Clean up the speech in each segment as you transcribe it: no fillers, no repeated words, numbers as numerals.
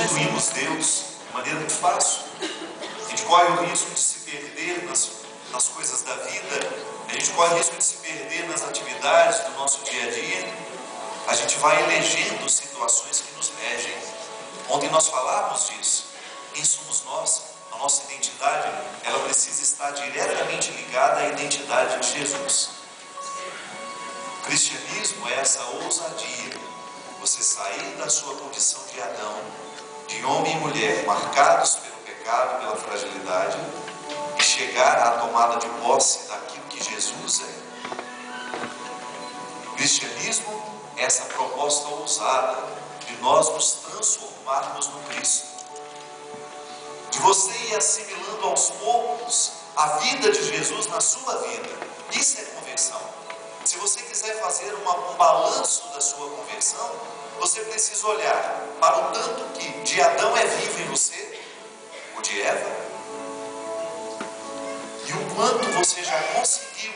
substituímos Deus de maneira muito fácil. A gente corre o risco de se perder nas coisas da vida, a gente corre o risco de se perder nas atividades do nosso dia a dia. A gente vai elegendo situações que nos regem. Ontem nós falávamos disso. Quem somos nós? A nossa identidade, ela precisa estar diretamente ligada à identidade de Jesus. O cristianismo é essa ousadia. Você sair da sua condição de Adão, de homem e mulher, marcados pelo pecado, pela fragilidade, e chegar à tomada de posse daquilo que Jesus é. O cristianismo é essa proposta ousada de nós nos transformarmos no Cristo. De você ir assimilando aos poucos a vida de Jesus na sua vida. Isso é conversão. Se você quiser fazer um balanço da sua conversão, você precisa olhar para o tanto que de Adão é vivo em você, ou de Eva, e o quanto você já conseguiu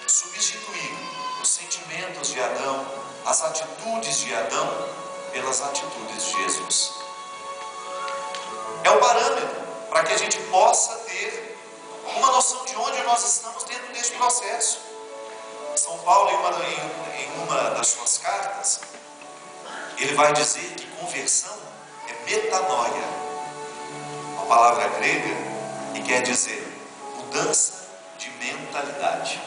substituir os sentimentos de Adão, as atitudes de Adão, pelas atitudes de Jesus. É o parâmetro para que a gente possa ter uma noção de onde nós estamos dentro deste processo. São Paulo, em uma das suas cartas, ele vai dizer que conversão é metanoia, uma palavra grega que quer dizer mudança de mentalidade.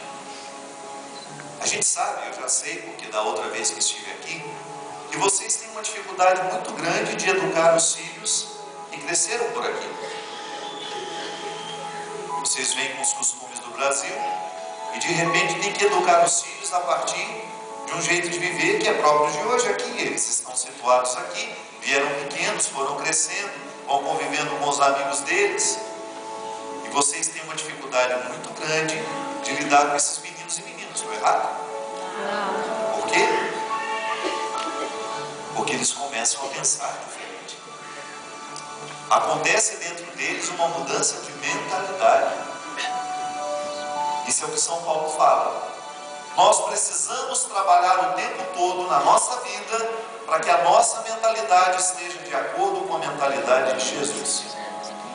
A gente sabe, eu já sei, porque da outra vez que estive aqui, que vocês têm uma dificuldade muito grande de educar os filhos que cresceram por aqui. Vocês vêm com os costumes do Brasil e de repente tem que educar os filhos a partir de um jeito de viver que é próprio de hoje aqui. Eles estão situados aqui, vieram pequenos, foram crescendo, vão convivendo com os amigos deles. E vocês têm uma dificuldade muito grande de lidar com esses meninos e meninas, não é errado? Não. Por quê? Porque eles começam a pensar diferente. Acontece dentro deles uma mudança de mentalidade. Isso é o que São Paulo fala. Nós precisamos trabalhar o tempo todo na nossa vida para que a nossa mentalidade esteja de acordo com a mentalidade de Jesus.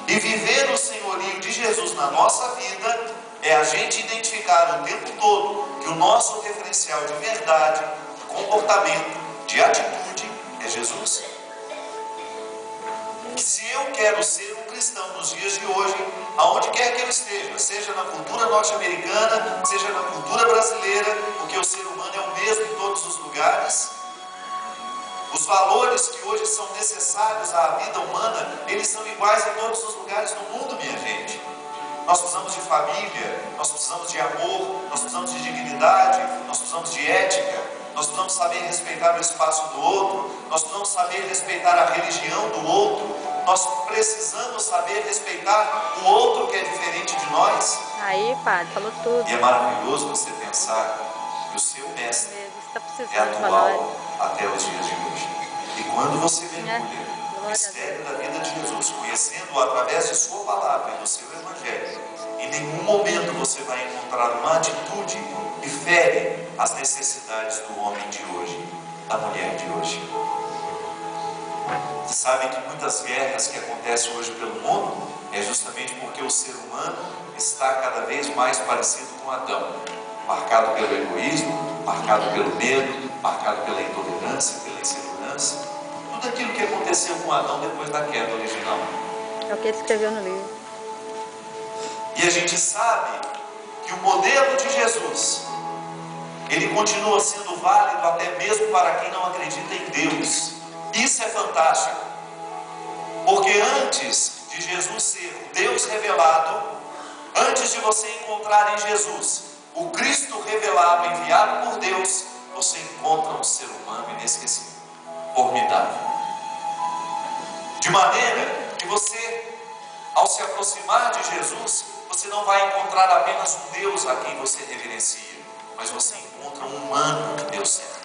E viver o senhorio de Jesus na nossa vida é a gente identificar o tempo todo que o nosso referencial de verdade, de comportamento, de atitude é Jesus. Que se eu quero ser um cristão nos dias de hoje, aonde quer que eu esteja, seja na cultura norte-americana, seja na cultura brasileira, porque o ser humano é o mesmo em todos os lugares, os valores que hoje são necessários à vida humana, eles são iguais em todos os lugares do mundo, minha gente. Nós precisamos de família, nós precisamos de amor, nós precisamos de dignidade, nós precisamos de ética. Nós precisamos saber respeitar o espaço do outro, nós precisamos saber respeitar a religião do outro, nós precisamos saber respeitar o outro que é diferente de nós. Aí, padre, falou tudo. E é maravilhoso você pensar que o seu mestre é atual até os dias de hoje. E quando você mergulha no mistério da vida de Jesus, conhecendo-o através de sua palavra e do seu evangelho, em nenhum momento você vai encontrar uma atitude que fere as necessidades do homem de hoje, da mulher de hoje. Vocês sabem que muitas guerras que acontecem hoje pelo mundo é justamente porque o ser humano está cada vez mais parecido com Adão, marcado pelo egoísmo, marcado pelo medo, marcado pela intolerância, pela insegurança, tudo aquilo que aconteceu com Adão depois da queda original. É o que ele escreveu no livro. E a gente sabe que o modelo de Jesus, ele continua sendo válido até mesmo para quem não acredita em Deus. Isso é fantástico. Porque antes de Jesus ser o Deus revelado, antes de você encontrar em Jesus o Cristo revelado, enviado por Deus, você encontra um ser humano inesquecível, formidável. De maneira que você, ao se aproximar de Jesus, você não vai encontrar apenas um Deus a quem você reverencia, mas você encontra um humano que deu certo.